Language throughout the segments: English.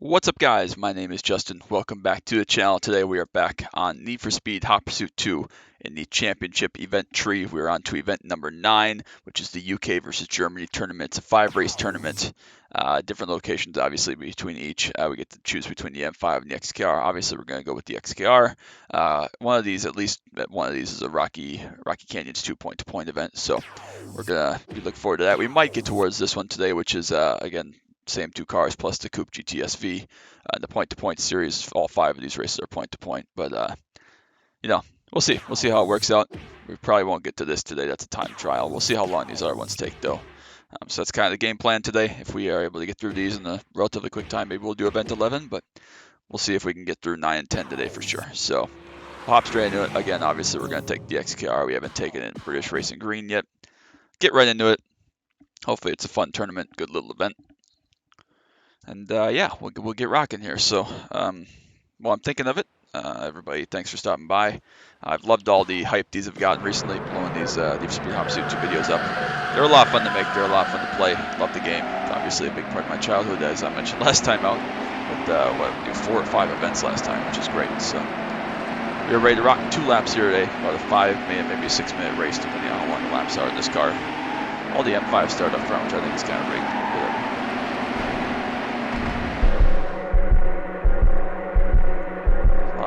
What's up, guys? My name is Justin. Welcome back to the channel. Today we are back on Need for Speed Hot Pursuit 2 in the championship event tree. We're on to event number 9, which is the UK versus Germany tournament. It's a 5-race tournament. Different locations, obviously, between each. We get to choose between the M5 and the XKR. Obviously, we're going to go with the XKR. One of these, at least one of these, is a Rocky Canyons 2 point-to-point event. So we're going to look forward to that. We might get towards this one today, which is, again, same 2 cars plus the Coupe GTSV. The point-to-point series, all 5 of these races are point-to-point. But, we'll see. We'll see how it works out. We probably won't get to this today. That's a time trial. We'll see how long these other ones take, though. So that's kind of the game plan today. If we are able to get through these in a relatively quick time, maybe we'll do event 11. But we'll see if we can get through 9 and 10 today for sure. So we'll hop straight into it. Again, obviously, we're going to take the XKR. We haven't taken it in British Racing Green yet. Get right into it. Hopefully, it's a fun tournament, good little event. And yeah, we'll get rocking here. So while I'm thinking of it, everybody, thanks for stopping by. I've loved all the hype these have gotten recently, blowing these Speed Hop Pursuit 2 videos up. They're a lot of fun to make. They're a lot of fun to play. Love the game. It's obviously a big part of my childhood, as I mentioned last time out. With 4 or 5 events last time, which is great. So we're ready to rock 2 laps here today. About a 5-minute, maybe a 6-minute race, depending on how long the laps are in this car. All the M5 start up front, which I think is kind of rigged. Whatever.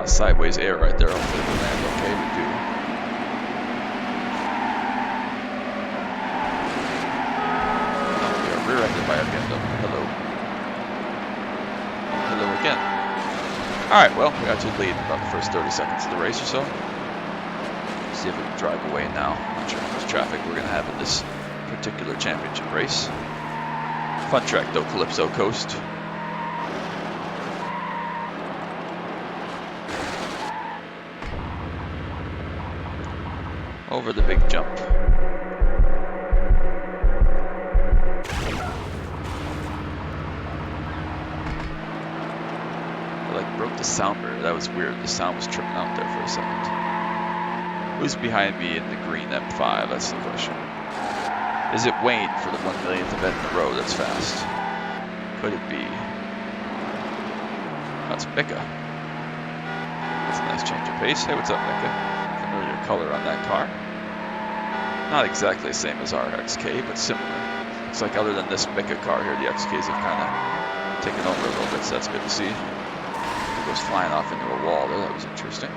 Sideways air right there. Hopefully we land okay. We do. We are rear-ended by our BMW. Hello. Hello again. Alright, well, we actually lead about the first 30 seconds of the race or so. See if we can drive away now. Not sure how much traffic we're going to have in this particular championship race. Fun track though, Calypso Coast. Over the big jump. I broke the sound barrier. That was weird. The sound was tripping out there for a second. Who's behind me in the green M5? That's the question. Is it Wayne for the 1 millionth event in a row? That's fast. Could it be? That's Mika. That's a nice change of pace. Hey, what's up, Mika? Familiar color on that car. Not exactly the same as our XK, but similar. Looks like other than this Mika car here, the XKs have kind of taken over a little bit, so that's good to see. It goes flying off into a wall there. That was interesting.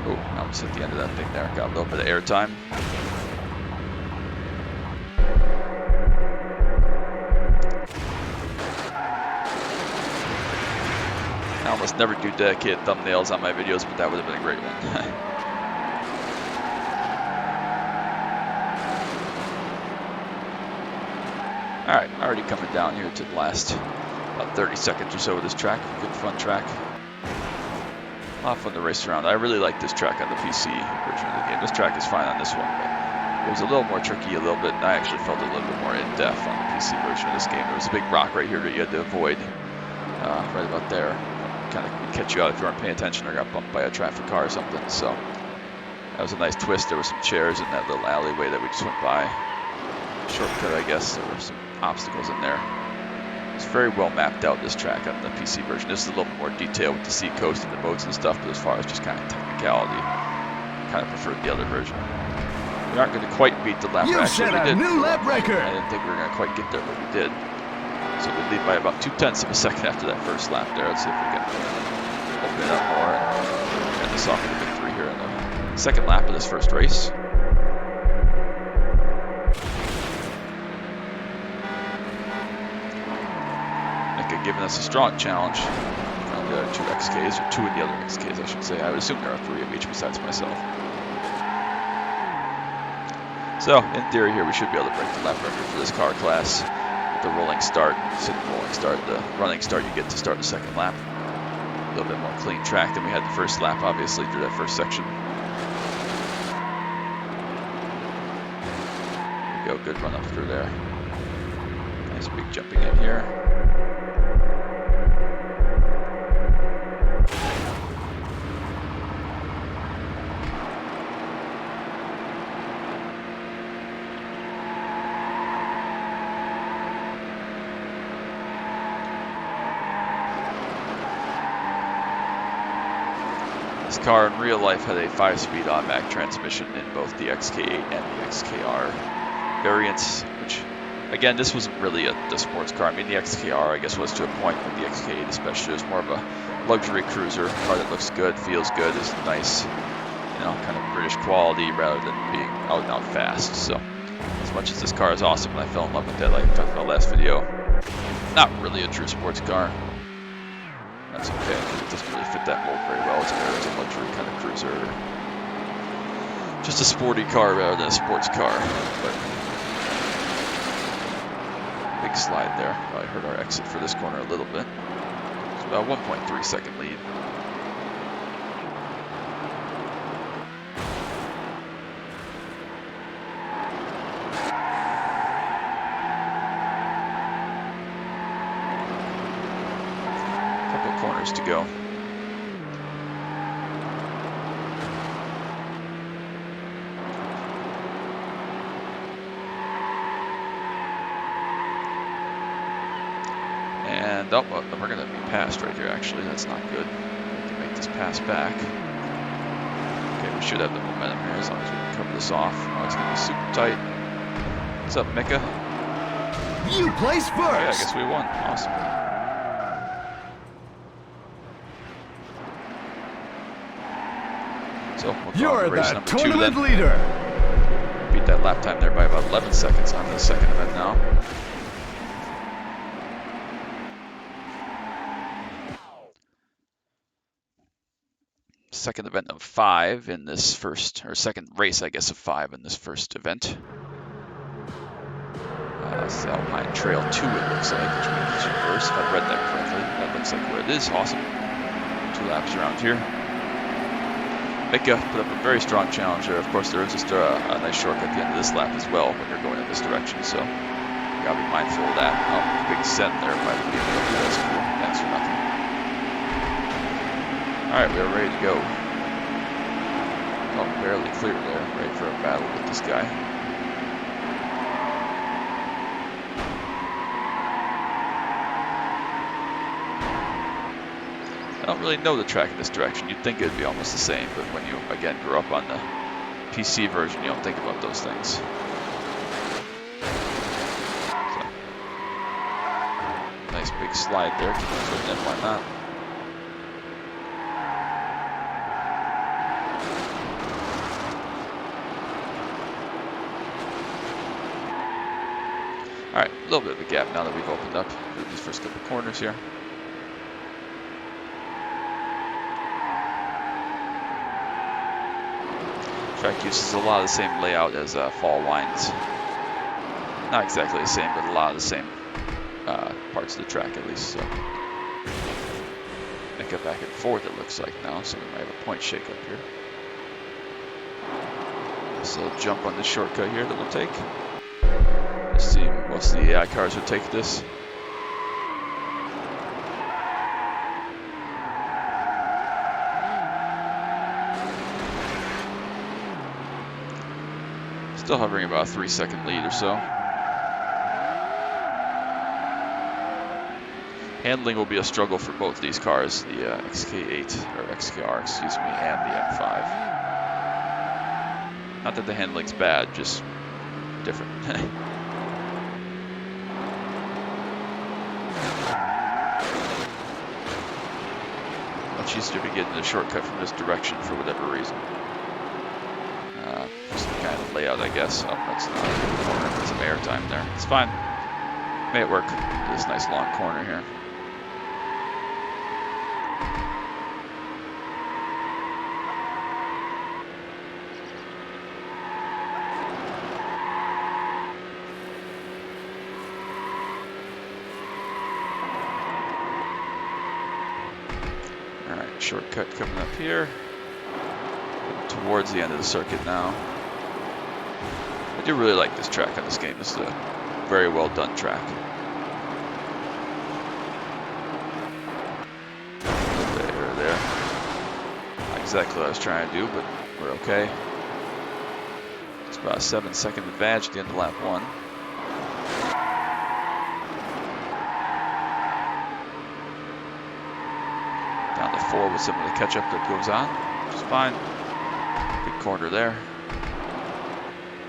Oh, I almost hit the end of that thing there. Got a little bit of air time. I almost never do dedicated thumbnails on my videos, but that would have been a great one. Alright, already coming down here to the last about 30 seconds or so of this track. Good fun track. A lot of fun to race around. I really like this track on the PC version of the game. This track is fine on this one, but it was a little more tricky a little bit, and I actually felt a little bit more in-depth on the PC version of this game. There was a big rock right here that you had to avoid right about there. Kind of catch you out if you weren't paying attention or got bumped by a traffic car or something. So that was a nice twist. There were some chairs in that little alleyway that we just went by. Shortcut, I guess. There were some obstacles in there. It's very well mapped out, this track on the PC version. This is a little bit more detailed with the sea coast and the boats and stuff, but as far as just kind of technicality, I kind of preferred the other version. We aren't going to quite beat the lap You set a new lap record! I didn't think we were going to quite get there, but we did. So we lead by about 0.2 of a second after that first lap there. Let's see if we can open it up more and get this off with a victory here in the second lap of this first race. Giving us a strong challenge from the other 2 XKs, or 2 of the other XKs, I should say. I would assume there are 3 of each besides myself. So, in theory here, we should be able to break the lap record for this car class with the rolling start. Instead of rolling start, the running start you get to start the second lap. A little bit more clean track than we had the first lap, obviously, through that first section. There we go, good run up through there. Nice big jumping in here. This car in real life had a 5-speed automatic transmission in both the XK8 and the XKR variants, which, again, this wasn't really the sports car. I mean, the XKR, I guess, was to a point, but the XK8 especially was more of a luxury cruiser, car that looks good, feels good, is nice, you know, kind of British quality rather than being out and out fast. So, as much as this car is awesome, and I fell in love with that, like I talked about last video, not really a true sports car. That's okay, because it doesn't really fit that mold very well. It's more as a luxury kind of cruiser. Just a sporty car rather than a sports car. But big slide there. Probably hurt our exit for this corner a little bit. It's about 1.3 second lead. Corners to go. And oh, well, we're going to be passed right here, actually. That's not good. We can make this pass back. Okay, we should have the momentum here as long as we can cover this off. Oh, it's going to be super tight. What's up, Mika? You placed first! Yeah, I guess we won. Awesome. So you're the tournament leader. Beat that lap time there by about 11 seconds on the second event now. Second event of 5 in this first, or second race, I guess, of 5 in this first event. It's Alpine Trail 2, it looks like, which means it's reverse, if I read that correctly. That looks like what it is. Awesome. 2 laps around here. Mika put up a very strong challenge there. Of course, there is just a nice shortcut at the end of this lap as well when you're going in this direction, so you gotta be mindful of that. Oh, big send there by the BMW. That's cool. Thanks for nothing. Alright, we are ready to go. Oh, barely clear there. Ready for a battle with this guy. I don't really know the track in this direction. You'd think it'd be almost the same, but when you, again, grew up on the PC version, you don't think about those things. So, nice big slide there. Keep on putting in, why not? Alright, a little bit of a gap now that we've opened up through these first couple corners here. Track uses a lot of the same layout as Fall Wines. Not exactly the same, but a lot of the same parts of the track at least. So, make it back and forth it looks like now, so we might have a point shake up here. So jump on this shortcut here that we'll take. Let's see, most of the AI cars would take this. Still hovering about a 3-second lead or so. Handling will be a struggle for both these cars, the XK8, or XKR, excuse me, and the M5. Not that the handling's bad, just different. Much easier to get in the shortcut from this direction for whatever reason. Just the kind of layout, I guess. Oh, that's not a good corner. There's some air time there. It's fine. Made it work. This nice long corner here. Alright, shortcut coming up here. Towards the end of the circuit now. I do really like this track on this game. This is a very well done track. There. Not exactly what I was trying to do, but we're okay. It's about a 7-second advantage at the end of lap 1. Down to 4 with some of the catch-up that goes on. which is fine. Good corner there.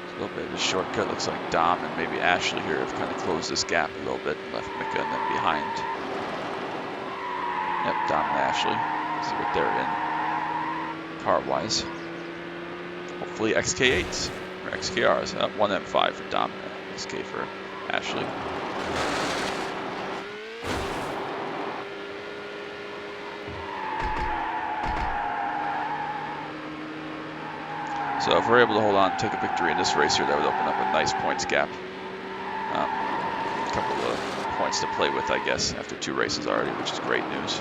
A little bit of a shortcut. Looks like Dom and maybe Ashley here have kind of closed this gap a little bit. Left Mika and then behind. Yep, Dom and Ashley. See what they're in car-wise. Hopefully XK8s or XKRs. 1M5 for Dom, XK for Ashley. So if we're able to hold on and take a victory in this race here, that would open up a nice points gap. A couple of points to play with, I guess, after 2 races already, which is great news.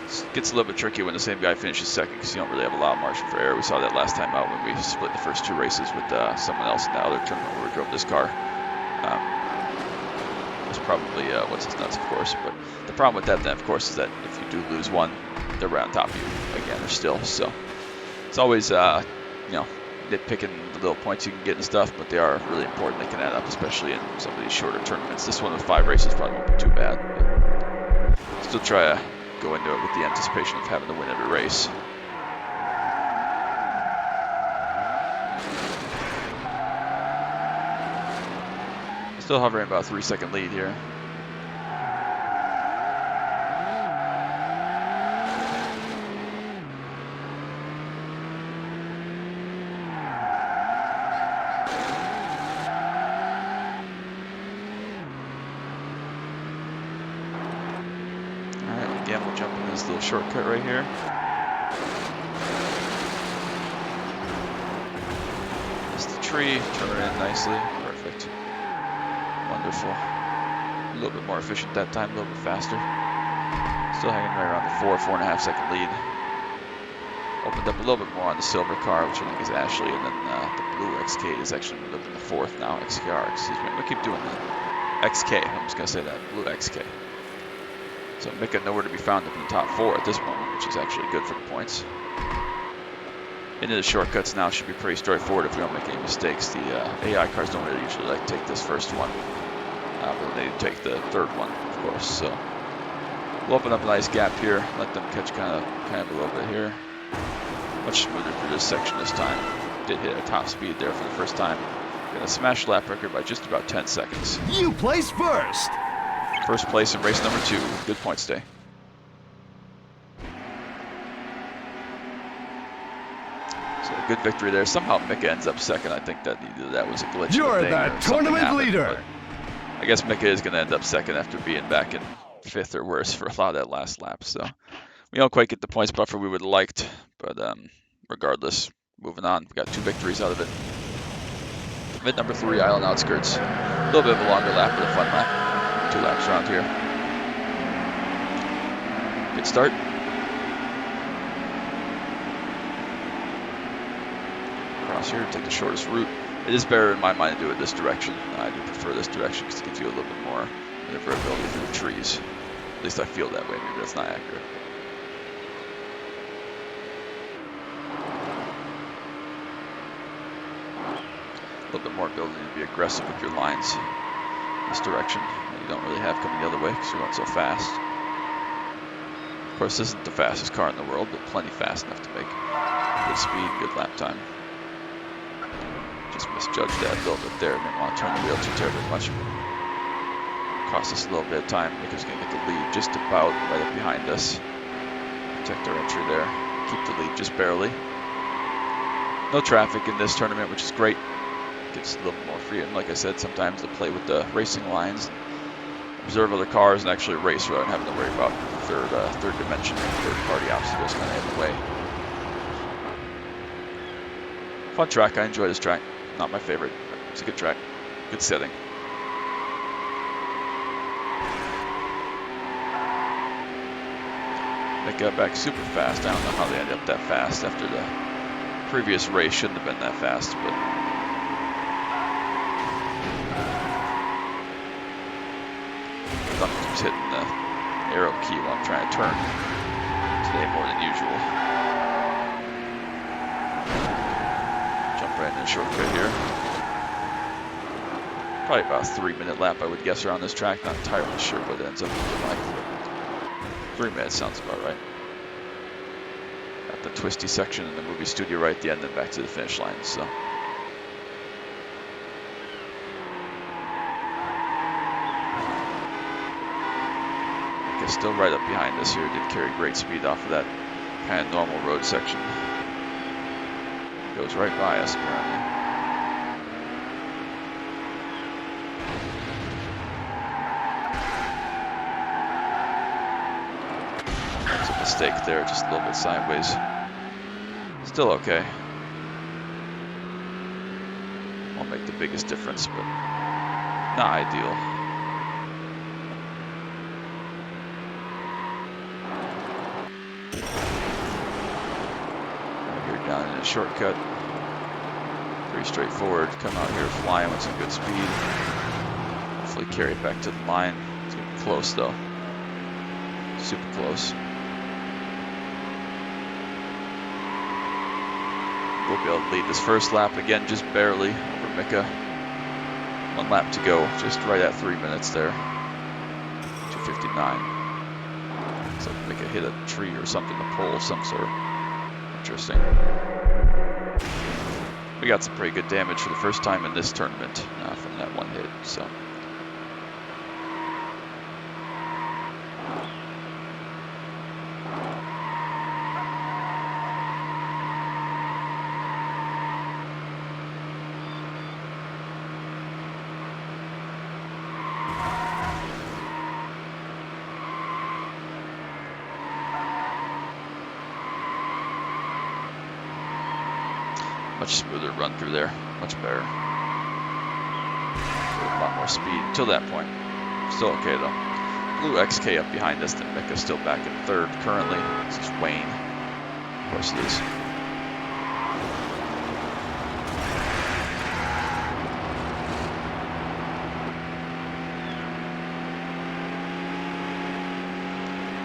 It gets a little bit tricky when the same guy finishes second because you don't really have a lot of margin for error. We saw that last time out when we split the first 2 races with someone else in the other tournament where we drove this car. It was probably what's his nuts, of course. But the problem with that, then, of course, is that if you do lose one, they're right on top of you again or still. So it's always, nitpicking the little points you can get and stuff, but they are really important. They can add up, especially in some of these shorter tournaments. This one with 5 races probably won't be too bad, but still try to go into it with the anticipation of having to win every race. Still hovering about a 3-second lead here. Again, we'll jump in this little shortcut right here. It's the tree, turn it in nicely. Perfect. Wonderful. A little bit more efficient that time, a little bit faster. Still hanging right around the 4.5 second lead. Opened up a little bit more on the silver car, which I think is Ashley, and then the blue XK is actually moved up in the 4th now. XKR, excuse me. I'm going to keep doing that. XK, I'm just going to say that. Blue XK. So Mika nowhere to be found up in the top 4 at this moment, which is actually good for the points. Into the shortcuts now should be pretty straightforward if we don't make any mistakes. The AI cars don't really usually like to take this first one, but they take the 3rd one, of course. So we'll open up a nice gap here, let them catch kind of a little bit here. Much smoother through this section this time. Did hit a top speed there for the first time. Gonna smash lap record by just about 10 seconds. You place first. First place in race number 2. Good points day. So a good victory there. Somehow Mika ends up second. I think that either that was a glitch. You're in the thing the or tournament leader. I guess Mika is going to end up second after being back in 5th or worse for a lot of that last lap. So we don't quite get the points buffer we would have liked, but regardless, moving on. We got 2 victories out of it. Event number 3, Island Outskirts. A little bit of a longer lap, but a fun lap. 2 laps around here. Good start. Across here, take the shortest route. It is better in my mind to do it this direction. I do prefer this direction because it gives you a little bit more maneuverability through the trees. At least I feel that way. Maybe that's not accurate. A little bit more ability to be aggressive with your lines this direction that you don't really have coming the other way because you're going so fast. Of course, this isn't the fastest car in the world, but plenty fast enough to make good speed, good lap time. Just misjudged that a little bit there. Didn't want to turn the wheel too terribly much. Cost us a little bit of time because we're going to get the lead just about right up behind us. Protect our entry there. Keep the lead just barely. No traffic in this tournament, which is great. Gives a little more freedom, like I said, sometimes to play with the racing lines, observe other cars, and actually race rather than having to worry about third dimension, third-party obstacles kind of in the way. Fun track. I enjoy this track. Not my favorite, but it's a good track. Good setting. They got back super fast. I don't know how they ended up that fast after the previous race. Shouldn't have been that fast, but keeps hitting the arrow key while I'm trying to turn today more than usual. Jump right into the shortcut here. Probably about a 3-minute lap, I would guess, around this track. Not entirely sure what it ends up looking like. 3 minutes sounds about right. Got the twisty section in the movie studio right at the end and back to the finish line. So. Still right up behind us here. Did carry great speed off of that kind of normal road section. Goes right by us apparently. That's a mistake there, just a little bit sideways. Still okay. Won't make the biggest difference, but not ideal. Down in a shortcut. Pretty straightforward. Come out here flying with some good speed. Hopefully carry it back to the line. It's gonna be close though. Super close. We'll be able to lead this first lap again, just barely over Mika. 1 lap to go, just right at 3 minutes there. 2:59. Looks like Mika hit a tree or something, a pole of some sort. Interesting. We got some pretty good damage for the first time in this tournament from that one hit. So. Much smoother run through there, much better. A lot more speed until that point. Still okay though. Blue XK up behind us, then Mika still back in third currently. This is Wayne. Of course it is.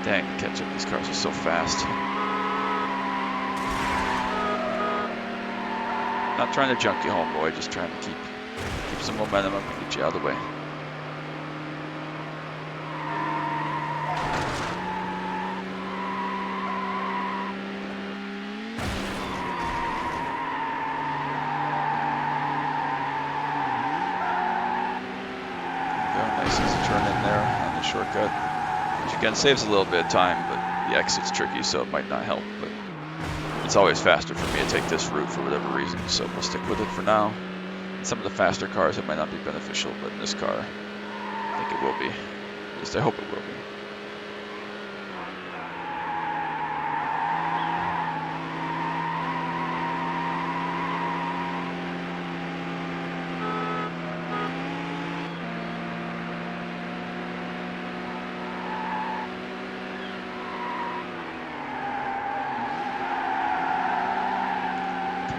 Dang, the catch up, these cars are so fast. Not trying to junk you home, boy, just trying to keep some momentum up and get you out of the way. Go, nice easy turn in there on the shortcut. Which again saves a little bit of time, but the exit's tricky, so it might not help. But it's always faster for me to take this route for whatever reason, so we'll stick with it for now. In some of the faster cars, it might not be beneficial, but in this car, I think it will be. At least I hope it will be.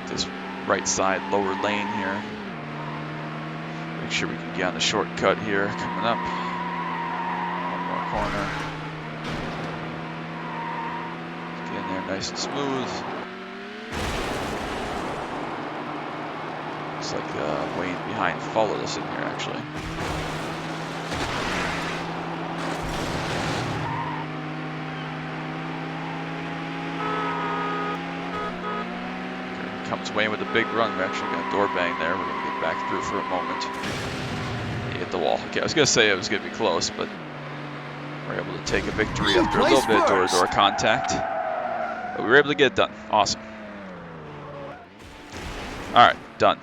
This right side lower lane here. Make sure we can get on the shortcut here coming up. One more corner. Get in there nice and smooth. Looks like Wayne behind followed us in here actually. Comes Wayne with a big run. We're actually going to door bang there. We're going to get back through for a moment. He hit the wall. Okay, I was going to say it was going to be close, but we're able to take a victory after a little bit of door-to-door contact. But we were able to get it done. Awesome. All right, done.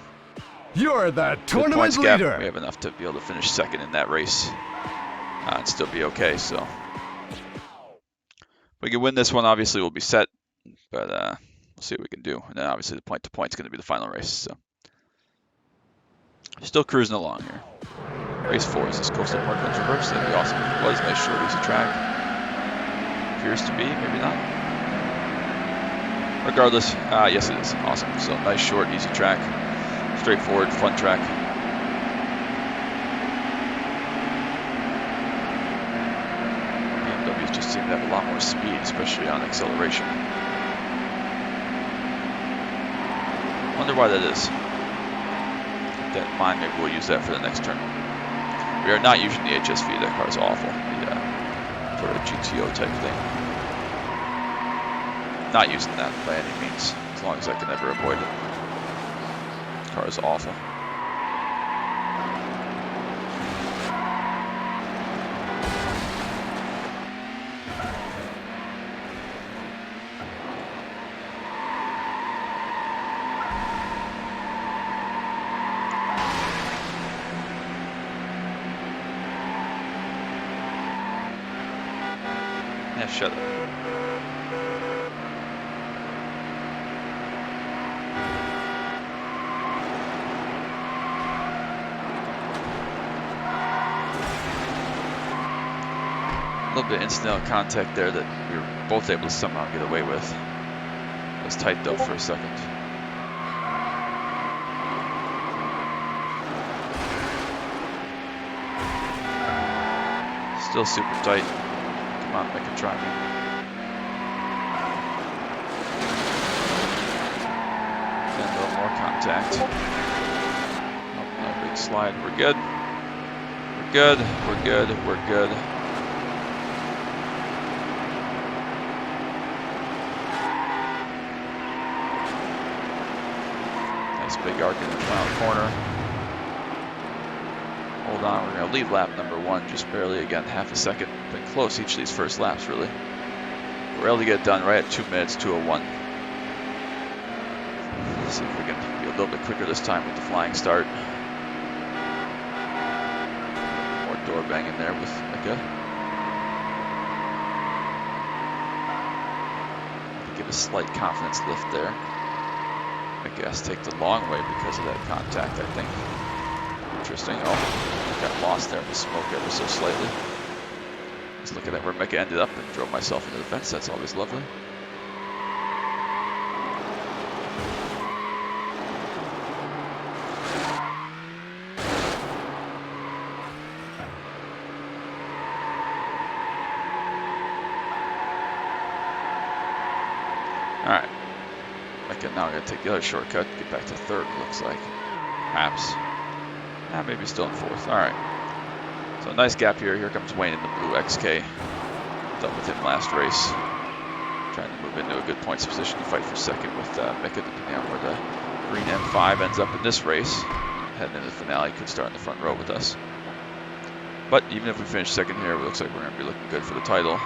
You're the tournament leader. leader. We have enough to be able to finish second in that race and still be okay. So if we can win this one, obviously we'll be set. But we'll see what we can do. And then obviously the point-to-point is going to be the final race. So still cruising along here. Race 4 is this Coastal Parkland's reverse. That'd be awesome. It was nice, short, easy track. Appears to be, maybe not. Regardless, yes it is. Awesome. So nice, short, easy track. Straightforward, fun track. BMWs just seem to have a lot more speed, especially on acceleration. Wonder why that is. Keep that in mind. Maybe we'll use that for the next turn. We are not using the HSV. That car is awful. The sort of GTO type thing. not using that by any means, as long as I can ever avoid it. The car is awful. Yeah, shut up. A little bit of incidental contact there that we were both able to somehow get away with. It was tight though for a second. Still super tight. Come on, make it try me. And a little more contact. Oh, no big slide. We're good. We're good. We're good. We're good. Nice big arc in the final corner. Hold on, we're going to lead lap number 1 just barely, again, half a second. Been close each of these first laps, really. We're able to get it done right at 2 minutes, 2:01. Let's see if we can be a little bit quicker this time with the flying start. More door banging there with Mika. Give a slight confidence lift there. Mika has to take the long way because of that contact, I think. Interesting. Oh, got lost there in the smoke ever so slightly. Just looking at where Mika ended up and drove myself into the fence. That's always lovely. All right. Mika now going to take the other shortcut, get back to 3rd, looks like. Perhaps. Maybe still in 4th. All right. So nice gap here. Here comes Wayne in the blue XK. Done with him last race. Trying to move into a good points position to fight for 2nd with Mika, depending on where the green M5 ends up in this race. Heading into the finale, could start in the front row with us. But even if we finish 2nd here, it looks like we're going to be looking good for the title,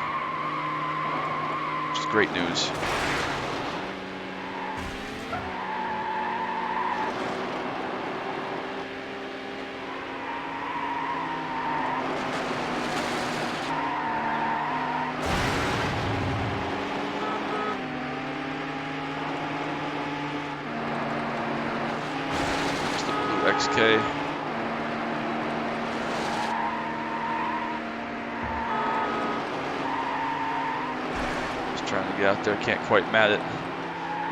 which is great news. XK. Just trying to get out there, can't quite mat it.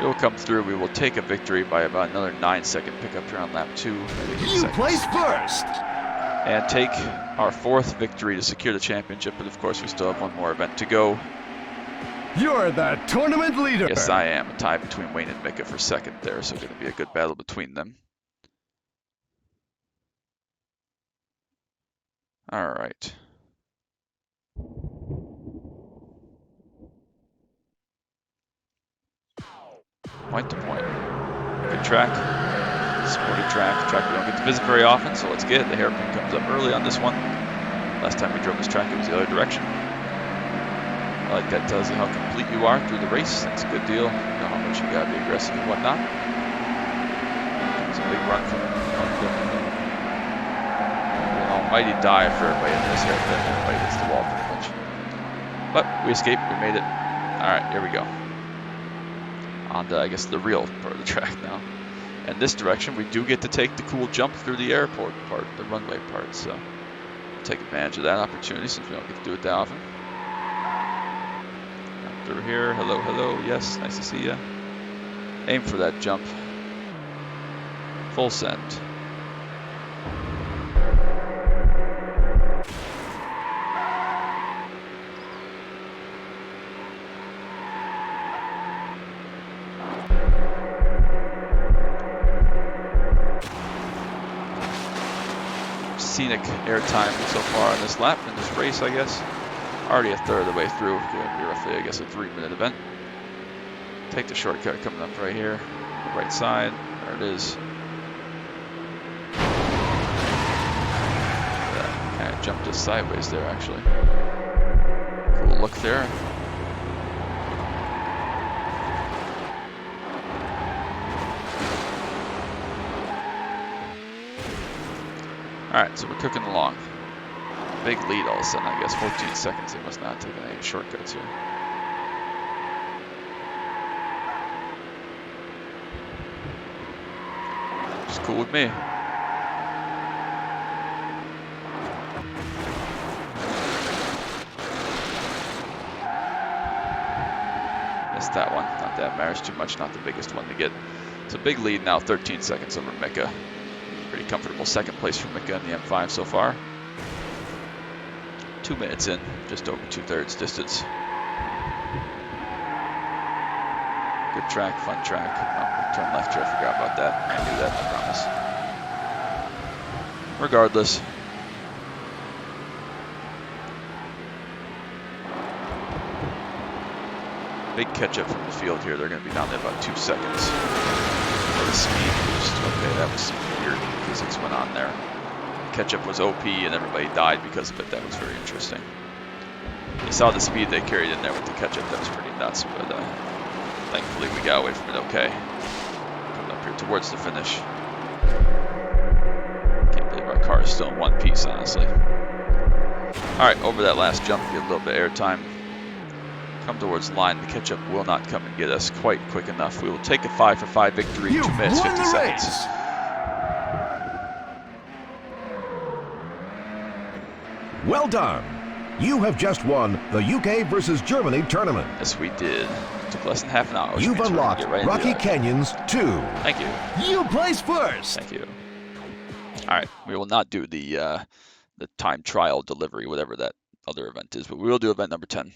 It will come through. We will take a victory by about another 9-second pickup here on lap 2. You place first! And take our 4th victory to secure the championship, but of course we still have one more event to go. You're the tournament leader! Yes, I am. A tie between Wayne and Mika for 2nd there, so going to be a good battle between them. All right. Point to point. Good track. Sporty track. Track we don't get to visit very often, so let's get it. The hairpin comes up early on this one. Last time we drove this track, it was the other direction. I like that. Tells you how complete you are through the race. That's a good deal. You know how much you got to be aggressive and whatnot. It's a big run from almighty dive for everybody in this hairpin. Everybody hits the wall pretty much. But we escaped. We made it. All right, here we go. On to, I guess, the real part of the track now. And this direction, we do get to take the cool jump through the airport part, the runway part. So we'll take advantage of that opportunity since we don't get to do it that often. Come through here. Hello, hello. Yes, nice to see you. Aim for that jump. Full send. Scenic airtime so far on this lap, in this race, I guess. Already a third of the way through. Going to be roughly, I guess, a 3-minute event. Take the shortcut coming up right here, right side. There it is. Kind of jumped us sideways there, actually. Cool look there. Alright, so we're cooking along. Big lead all of a sudden, I guess. 14 seconds. They must not have taken any shortcuts here. Just cool with me. Missed that one. Not that matters too much. Not the biggest one to get. It's a big lead now. 13 seconds over Mika. Pretty comfortable second place for Mika in the M5 so far. 2 minutes in, just over 2/3 distance. Good track, fun track. Oh, turn left here, I forgot about that. I knew that, I promise. Regardless. Big catch up from the field here. They're going to be down there about 2 seconds. The speed boost. Okay, that was some weird physics went on there. Ketchup was OP and everybody died because of it. That was very interesting. You saw the speed they carried in there with the ketchup. That was pretty nuts, but thankfully we got away from it okay. Coming up here towards the finish. Can't believe our car is still in one piece, honestly. Alright, over that last jump, get a little bit of air time. Come towards the line. The ketchup will not come and get us quite quick enough. We will take a 5 for 5 victory in 2 minutes, 50 seconds. Well done. You have just won the UK versus Germany tournament. Yes, we did. It took less than half an hour. You've unlocked Rocky Canyons 2. Thank you. You place first. Thank you. All right, we will not do the time trial delivery, whatever that other event is, but we will do event number 10.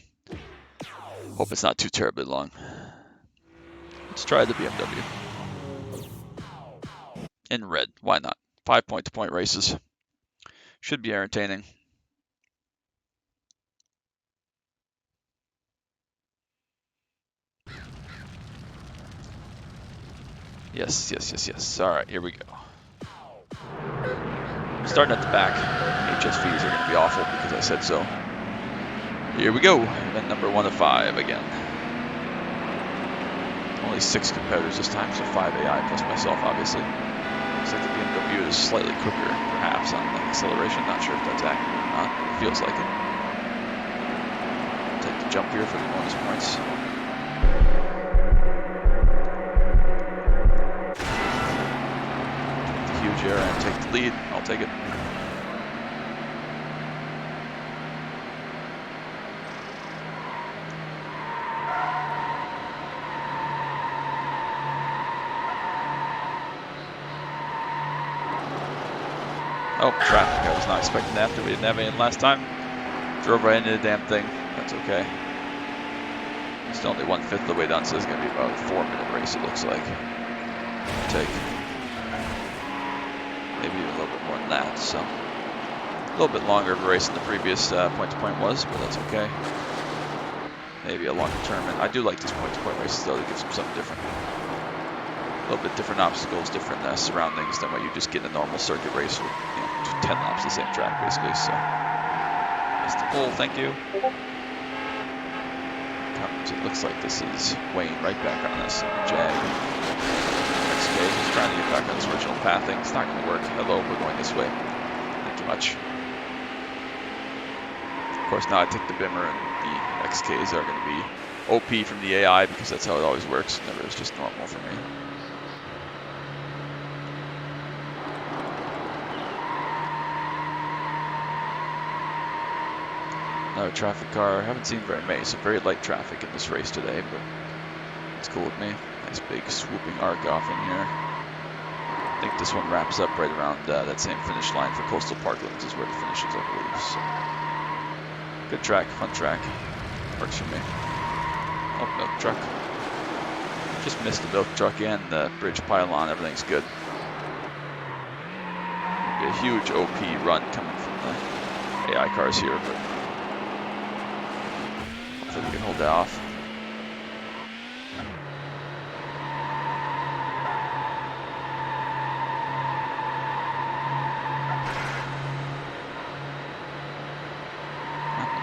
Hope it's not too terribly long. Let's try the BMW. In red, why not? 5 point-to-point races. Should be entertaining. Yes, yes, yes, yes. All right, here we go. Starting at the back. HSVs are going to be awful because I said so. Here we go. Event number 1 of 5 again. Only 6 competitors this time, so 5 AI plus myself, obviously. Looks like the BMW is slightly quicker, perhaps, on the acceleration. Not sure if that's accurate or not, but it feels like it. Take the jump here for the bonus points. Huge air and take the lead. I'll take it. Oh, traffic. I was not expecting that. We didn't have any last time. Drove right into the damn thing. That's okay. It's only 1/5 of the way down, so it's going to be about a 4-minute race, it looks like. Take. Maybe even a little bit more than that, so. A little bit longer of a race than the previous point-to-point was, but that's okay. Maybe a longer tournament. I do like these point-to-point races, though. It gives them something different. A little bit different obstacles, different surroundings than what you just get in a normal circuit race with, 10 laps the same track, basically, so. That's the pole, thank you. It looks like this is Wayne right back on us. Jag. XK, he's trying to get back on his original pathing. It's not going to work. Hello, we're going this way. Not too much. Of course, now I take the Bimmer, and the XKs are going to be OP from the AI because that's how it always works. Never is just normal for me. Another traffic car. I haven't seen very many, so very light traffic in this race today, but it's cool with me. Nice big swooping arc off in here. I think this one wraps up right around that same finish line for Coastal Parklands is where the finish is, I believe. So. Good track, fun track. Works for me. Oh, milk truck. Just missed the milk truck and the bridge pylon. Everything's good. Be a huge OP run coming from the AI cars here, but hopefully we can hold that off.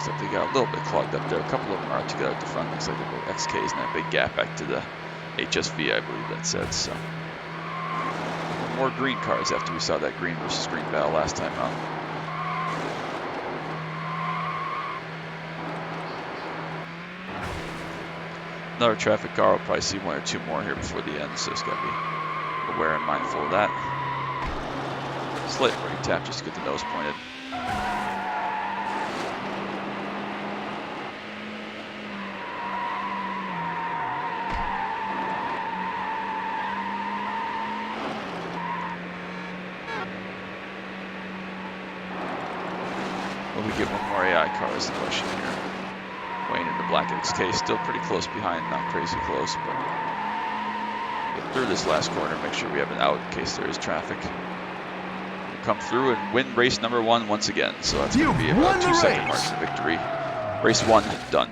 Looks like they got a little bit clogged up there. A couple of them are together at the front. Looks like they're both XKs and that big gap back to the HSV, I believe that said. So more green cars after we saw that green versus green battle last time out. Another traffic car. We'll probably see one or two more here before the end, so it's got to be aware and mindful of that. Slight brake tap just to get the nose pointed. Will we get one more AI car is the question here. Wayne in the black XK still pretty close behind, not crazy close, but get through this last corner, make sure we have an out in case there is traffic. We'll come through and win race number 1 once again, so that's going to be about 2-second margin of victory. Race 1 done.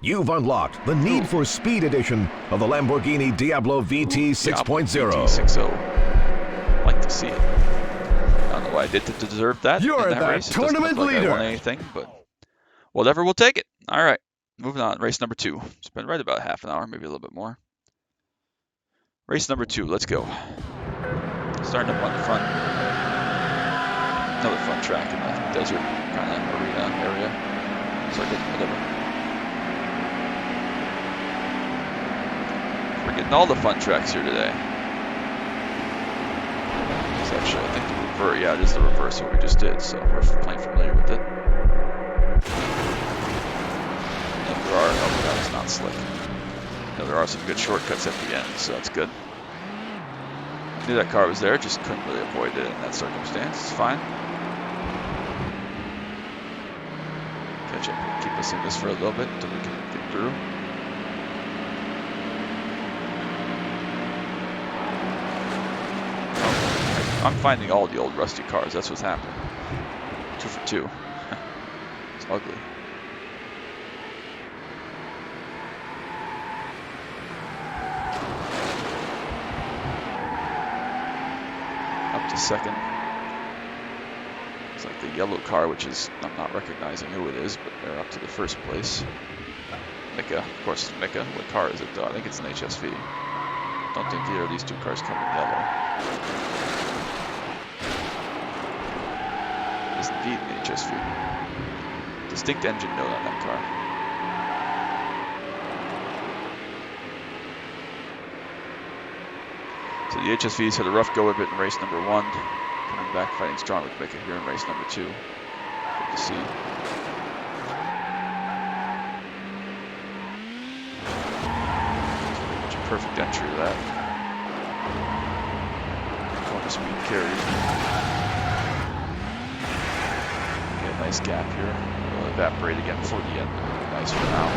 You've unlocked the Need for Speed edition of the Lamborghini Diablo VT 6.0. VT 6.0. Like to see it. I don't know what I did to deserve that. You're in that race. It doesn't look like I won anything, but whatever, we'll take it. All right, moving on. Race number 2. It's been right about half an hour, maybe a little bit more. Race number 2. Let's go. Starting up on the front. Another fun track in the desert kind of arena area. Circuit, whatever. We're getting all the fun tracks here today. It's actually, I think, the reverse. Yeah, it is the reverse of what we just did, so we're plenty familiar with it. And there are, oh, that was not slick. Yeah, there are some good shortcuts at the end, so that's good. I knew that car was there, just couldn't really avoid it in that circumstance. It's fine. Catch up and keep us in this for a little bit until we can get through. I'm finding all the old rusty cars. That's what's happening. 2 for 2. It's ugly. Up to second. It's like the yellow car, which is, I'm not recognizing who it is, but they're up to the first place. Mika, of course, it's Mika. What car is it though? I think it's an HSV. Don't think either of these two cars come in yellow. Indeed, an HSV. Distinct engine note on that car. So the HSVs had a rough go of it in race number 1. Coming back fighting strong with Mika here in race number 2. Good to see. Pretty much a perfect entry to that. Corner speed carry. Nice gap here. Will evaporate again before the end. Nice for now.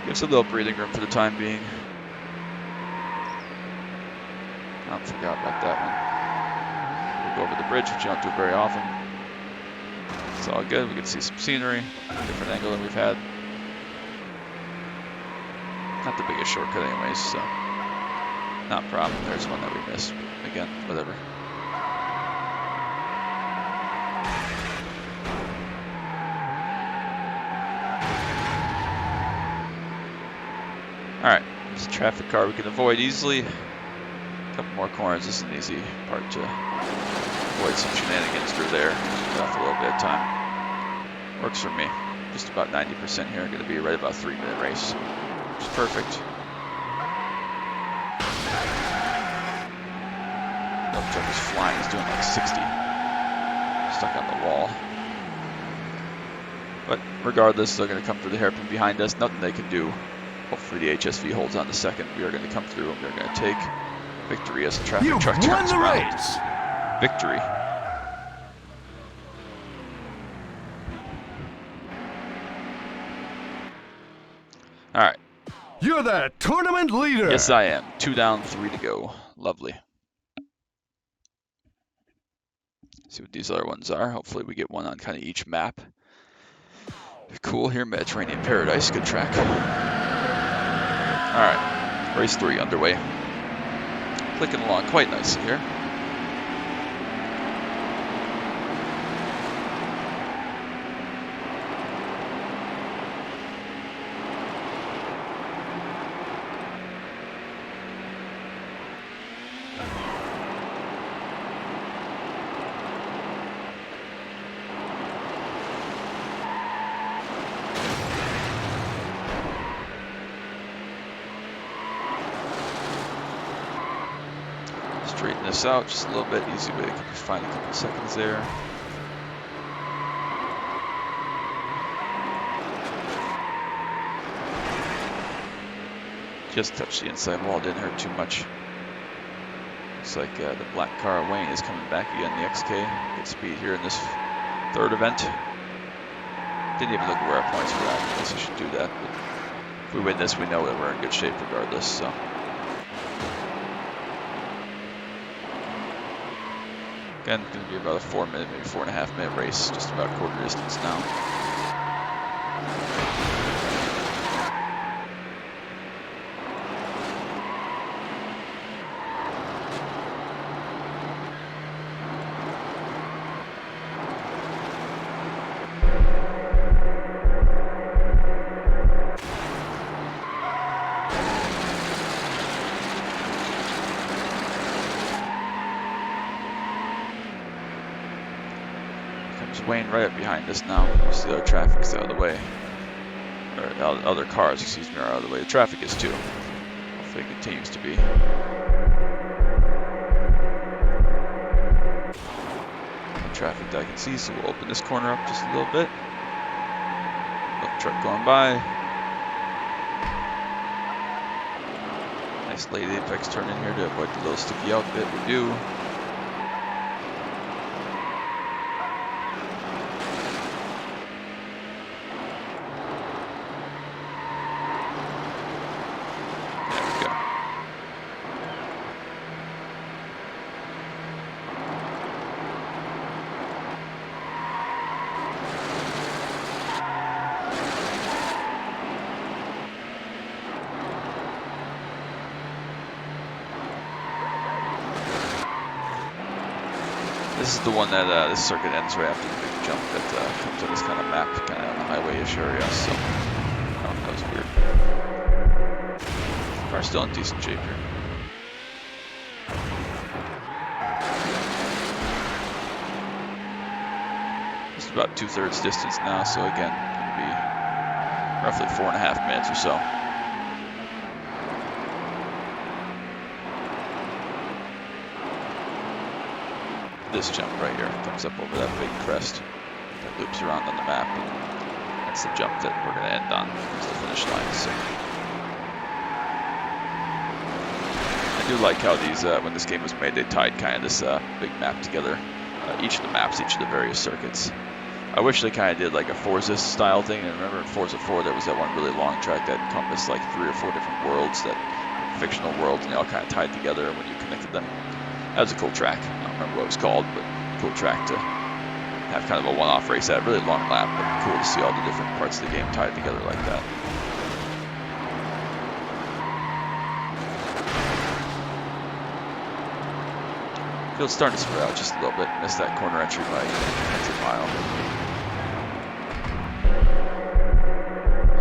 Gives a little breathing room for the time being. I forgot about that one. We'll go over the bridge, which you don't do very often. It's all good. We can see some scenery. Different angle than we've had. Not the biggest shortcut anyways, so not a problem. There's one that we missed. But again, whatever. Alright, there's a traffic car we can avoid easily. A couple more corners. This is an easy part to avoid some shenanigans through there. Just off a little bit of time. Works for me. Just about 90% here. Going to be right about 3-minute race. Which is perfect. The truck is flying. He's doing like 60. Stuck on the wall. But regardless, they're going to come through the hairpin behind us. Nothing they can do. Hopefully the HSV holds on to second. We are going to come through and we're going to take victory as the traffic truck turns around. Victory. All right. You're the tournament leader. Yes, I am. 2 down, 3 to go. Lovely. See what these other ones are. Hopefully we get one on kind of each map. Cool here, Mediterranean Paradise. Good track. All right, race 3 underway. Clicking along quite nicely here. us out just a little bit. Easy way to find a couple seconds there. Just touched the inside wall, didn't hurt too much. Looks like the black car Wayne is coming back again, the XK. Good speed here in this third event. Didn't even look at where our points were at. I guess I should do that. But if we win this, we know that we're in good shape regardless. So. Again, it's going to be about a 4 minute, maybe 4.5 minute race, just about quarter distance now. Wayne right up behind us now. Most of the other traffic's out of the way. Or other cars, excuse me, are out of the way. The traffic is too. Hopefully it continues to be. No traffic that I can see, so we'll open this corner up just a little bit. Little truck going by. Nice late apex turn in here to avoid the little sticky out bit. We do. This is the one that this circuit ends right after the big jump that comes to this kind of map, kind of on the highway-ish area. So that was weird. Car's still in decent shape here. Just about 2/3 distance now, so again, it'll be roughly 4.5 minutes or so. This jump right here comes up over that big crest that loops around on the map, and that's the jump that we're going to end on. It's the finish line. So I do like how these, when this game was made, they tied kind of this big map together. Each of the maps, each of the various circuits. I wish they kind of did like a Forza style thing. And remember in Forza 4 there was that one really long track that encompassed like 3 or 4 different worlds, that fictional worlds, and they all kind of tied together when you connected them. That was a cool track. I don't remember what it was called, but cool track to have kind of a one-off race at. Really long lap, but cool to see all the different parts of the game tied together like that. Field's starting to spread out just a little bit. Missed that corner entry by a tenth of a mile.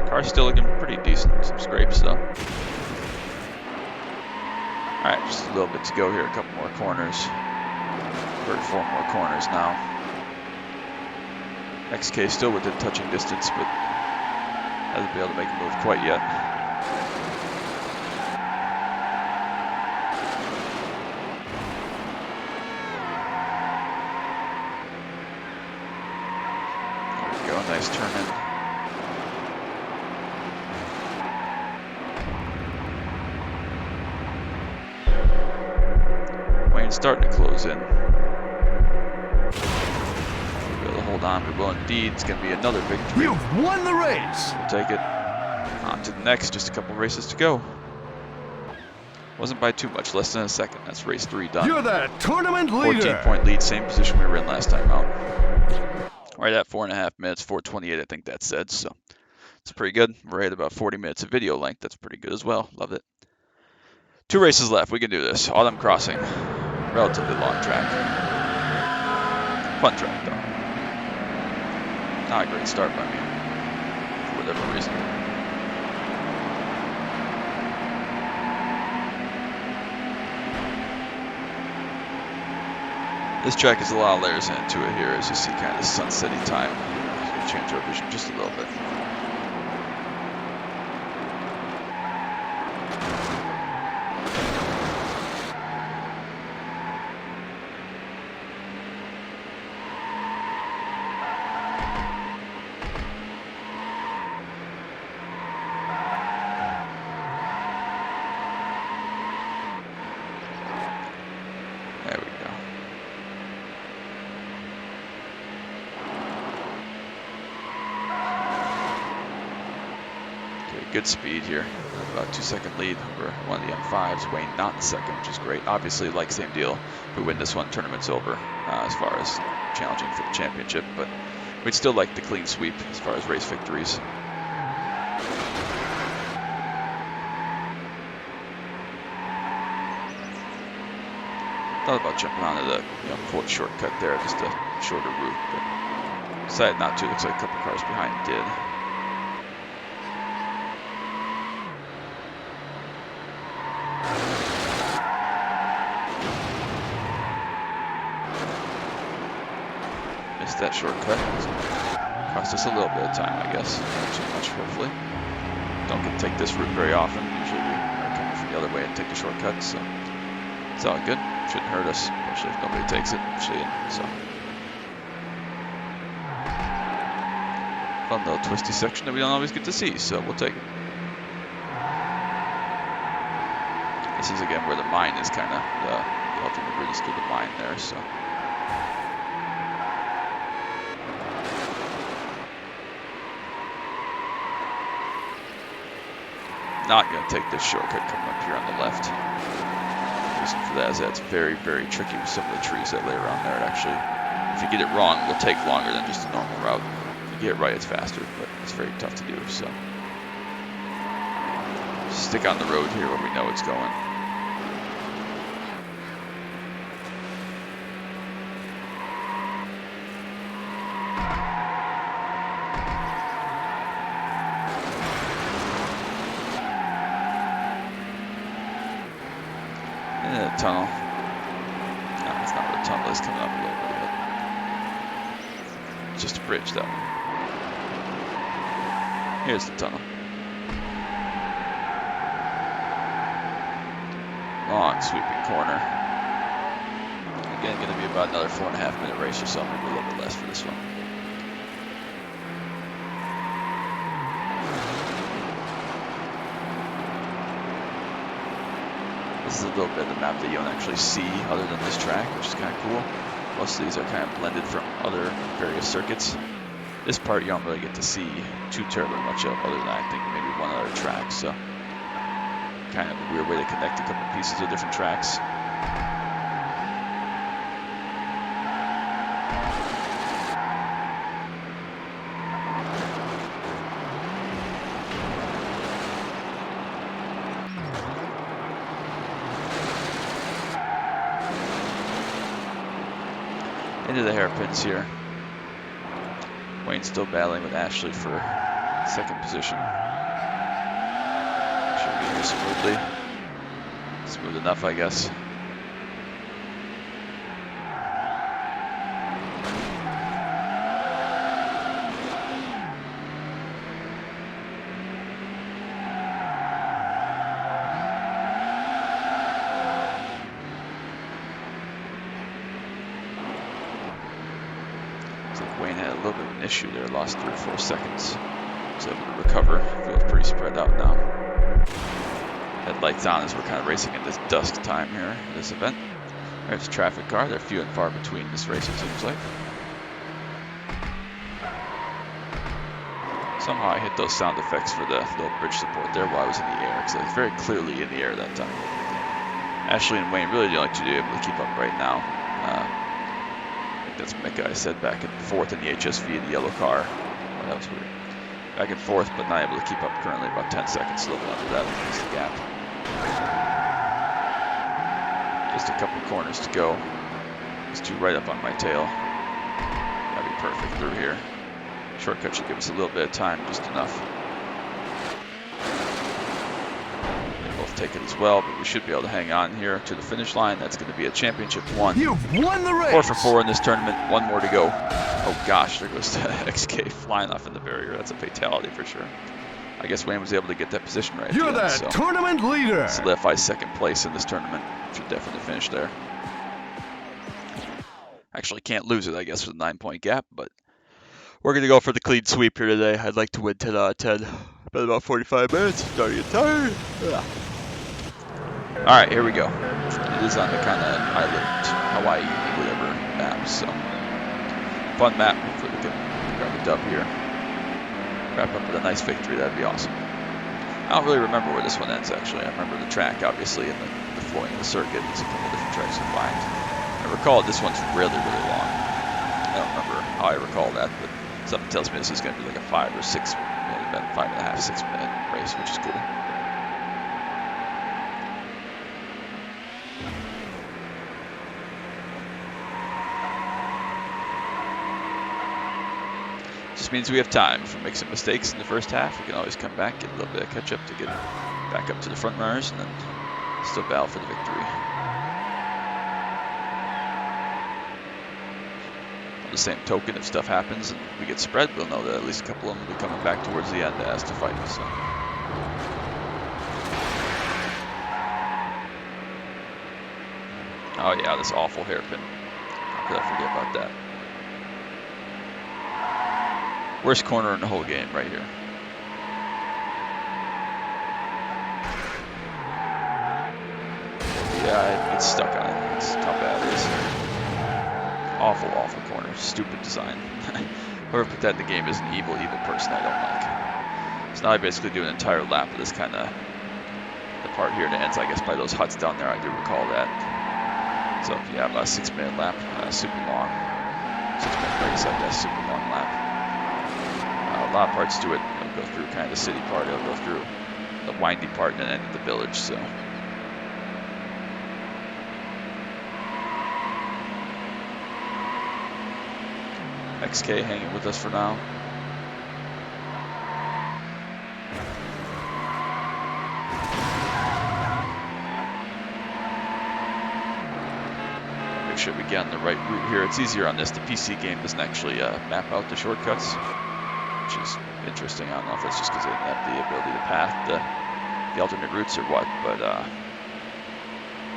Car's still looking pretty decent. Some scrapes though. Alright, just a little bit to go here, a couple more corners. 4 more corners now. XK still within touching distance, but hasn't been able to make a move quite yet. There we go, nice turn in. Starting to close in. We'll be able to hold on. We will indeed. It's going to be another victory. You've won the race. We'll take it. On to the next. Just a couple races to go. Wasn't by too much. Less than a second. That's race 3 done. You're the tournament leader. 14-point lead. Same position we were in last time out. Right at 4.5 minutes. 4:28. I think that said. So it's pretty good. We're at about 40 minutes of video length. That's pretty good as well. Love it. 2 races left. We can do this. Autumn Crossing. Relatively long track. Fun track though. Not a great start by me, for whatever reason. This track has a lot of layers into it here, as you see kind of the sunsetty time. It's going to change our vision just a little bit. good speed here. About 2-second lead over one of the M5s. Wayne not in second, which is great. Obviously, like same deal. If we win this one, tournament's over as far as challenging for the championship. But we'd still like the clean sweep as far as race victories. Thought about jumping onto the quote shortcut there, just a shorter route, but decided not to. Looks like a couple cars behind did. Missed that shortcut. Cost us a little bit of time, I guess. Not too much, hopefully. Don't get to take this route very often. Usually we are coming from the other way and take the shortcut, so it's all good. Shouldn't hurt us, especially if nobody takes it. So fun little twisty section that we don't always get to see, so we'll take it. This is again where the mine is kind of the ultimate route is through the mine there, so. Not going to take this shortcut coming up here on the left. Reason for that is that it's very, very tricky with some of the trees that lay around there. It actually, if you get it wrong, will take longer than just a normal route. If you get it right, it's faster, but it's very tough to do. So just stick on the road here where we know it's going. Tunnel. No, it's not where the tunnel is, coming up a little bit. It's just a bridge, that one. Here's the tunnel. Long sweeping corner. Again, going to be about another 4.5 minute race or so, maybe a little bit less for this one. This is a little bit of the map that you don't actually see other than this track, which is kind of cool. Most of these are kind of blended from other various circuits. This part you don't really get to see too terribly much of, other than I think maybe one other track. So kind of a weird way to connect a couple pieces of different tracks. Into the hairpins here. Wayne's still battling with Ashley for second position. Should be here smoothly. Smooth enough, I guess. Wayne had a little bit of an issue there, lost 3 or 4 seconds. Was able to recover, feels pretty spread out now. Headlights on as we're kind of racing in this dusk time here, this event. There's a traffic car, they're few and far between this race, it seems like. Somehow I hit those sound effects for the little bridge support there while I was in the air, because I was very clearly in the air that time. Ashley and Wayne really do like to be able to keep up right now. That's what I said back and forth in the HSV in the yellow car. Oh, that was weird. Back and forth, but not able to keep up currently. About 10 seconds, a little bit under that is the gap. Just a couple corners to go. These two right up on my tail. That'd be perfect through here. Shortcut should give us a little bit of time, just enough. Take it as well, but we should be able to hang on here to the finish line. That's going to be a championship 1. You've won the race. 4 for 4 in this tournament. 1 more to go. Oh gosh, there goes the XK flying off in the barrier. That's a fatality for sure. I guess Wayne was able to get that position right. You're the tournament leader. Solidify second place in this tournament. Should definitely finish there. Actually can't lose it, I guess, with a 9-point gap, but we're going to go for the clean sweep here today. I'd like to win 10 out of 10. Been about 45 minutes. Starting to get tired. Yeah. All right, here we go. It is on the kind of island, Hawaii, whatever map, so fun map. Hopefully we can grab a dub here. Wrap up with a nice victory, that'd be awesome. I don't really remember where this one ends, actually. I remember the track, obviously, and the flowing of the circuit. It's a couple different tracks combined. I recall this one's really, really long. I don't remember how I recall that, but something tells me this is going to be like a 5 or 6 minute event, 5.5, 6 minute race, which is cool. Just means we have time. If we make some mistakes in the first half, we can always come back, get a little bit of catch up to get back up to the front runners, and then still battle for the victory. On the same token, if stuff happens and we get spread, we'll know that at least a couple of them will be coming back towards the end as to fight. So. Oh yeah, this awful hairpin. How could I forget about that? Worst corner in the whole game right here. Yeah, it's stuck on it. That's how bad it is. Awful, awful corner. Stupid design. Whoever put that in the game is an evil, evil person I don't like. So now I basically do an entire lap of this kind of the part here, and it ends, I guess, by those huts down there. I do recall that. So yeah, about a 6 minute lap, super long. 6 minute race, I guess, super long lap. A lot of parts to it. It'll go through kind of the city part. It'll go through the windy part and then end of the village. So. XK hanging with us for now. Make sure we get on the right route here. It's easier on this. The PC game doesn't actually map out the shortcuts, which is interesting. I don't know if that's just because they didn't have the ability to path the alternate routes or what, but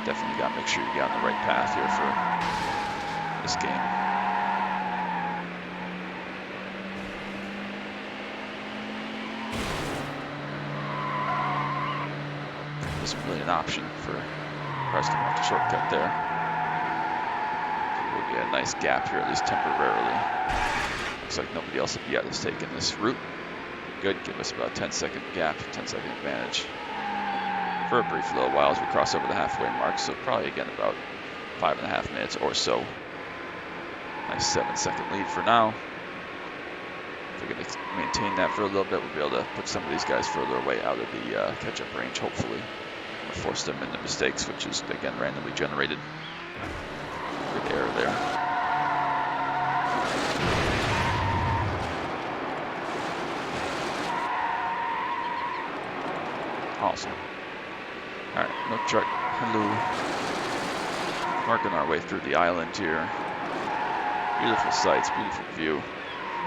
definitely got to make sure you get on the right path here for this game. Isn't really an option for cars to come off the shortcut there. There will be a nice gap here, at least temporarily. Looks like nobody else yet has taken this route. Good, give us about a 10-second gap, 10-second advantage for a brief little while as we cross over the halfway mark. So probably again about 5.5 minutes or so. Nice 7-second lead for now. If we can maintain that for a little bit, we'll be able to put some of these guys further away out of the catch-up range, hopefully. Or force them into mistakes, which is, again, randomly generated. Good error there. Awesome. Alright, milk truck. Hello. Working our way through the island here. Beautiful sights, beautiful view.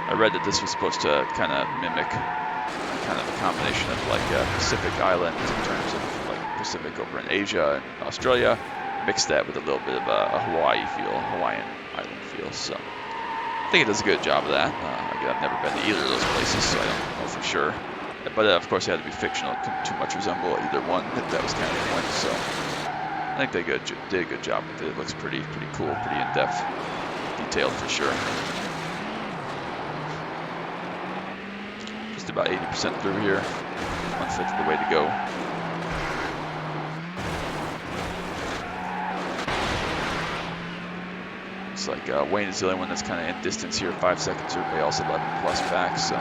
I read that this was supposed to kind of mimic kind of a combination of like Pacific Islands in terms of like Pacific over in Asia and Australia, mix that with a little bit of a Hawaii feel, Hawaiian island feel. So I think it does a good job of that. I've never been to either of those places, so I don't know for sure. But of course, it had to be fictional. It couldn't too much resemble either one. That was kind of the point. So I think they did a good job with it. It looks pretty cool, pretty in-depth, detailed for sure. Just about 80% through here. 1/5 of the way to go. Looks like Wayne is the only one that's kind of in distance here. 5 seconds. Everybody else 11 plus back. So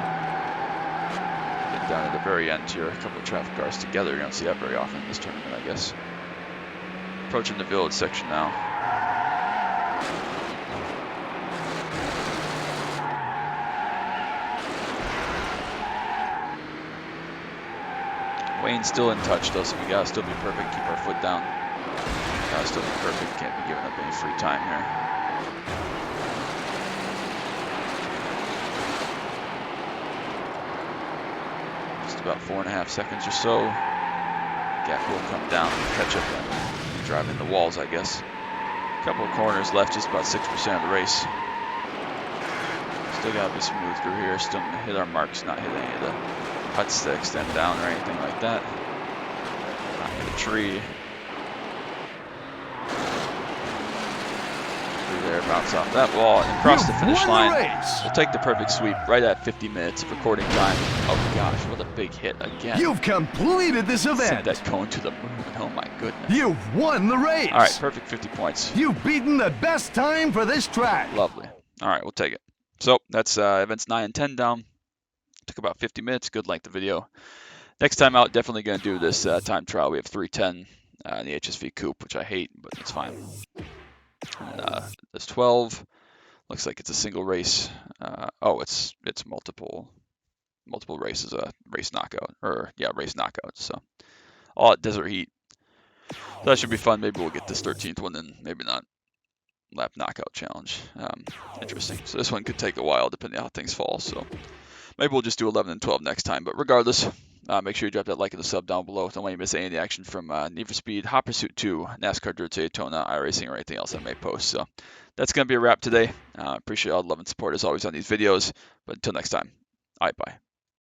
getting down at the very end here. A couple of traffic cars together. You don't see that very often in this tournament, I guess. Approaching the village section now. Wayne's still in touch though, so we gotta still be perfect, keep our foot down. Gotta still be perfect, can't be giving up any free time here. Just about 4.5 seconds or so. Gap will come down and catch up and drive in the walls, I guess. A couple of corners left, just about 6% of the race. Still gotta be smooth through here, still gonna hit our marks, not hit any of the huts that extend down or anything like that. Not hit a tree. Through there, bounce off that wall and cross the You've finish won the line. race. We'll take the perfect sweep right at 50 minutes of recording time. Oh gosh, what a big hit again. You've completed this Send event. that cone to the moon. Oh my goodness. You've won the race. All right, perfect 50 points. You've beaten the best time for this track. Lovely. All right, we'll take it. So that's events 9 and 10 down. Took about 50 minutes. Good length of video. Next time out, definitely going to do this time trial. We have 310 in the HSV Coupe, which I hate, but it's fine. And there's 12. Looks like it's a single race. Oh, it's multiple races, race knockout, or yeah, race knockout. So all at desert heat. So that should be fun. Maybe we'll get this 13th one, then maybe not. Lap knockout challenge. Interesting. So this one could take a while depending on how things fall. So maybe we'll just do 11 and 12 next time. But regardless, make sure you drop that like and the sub down below. Don't want you to miss any of the action from Need for Speed, Hot Pursuit 2, NASCAR Dirt Daytona, iRacing, or anything else I may post. So that's going to be a wrap today. Appreciate all the love and support as always on these videos. But until next time, all right, bye.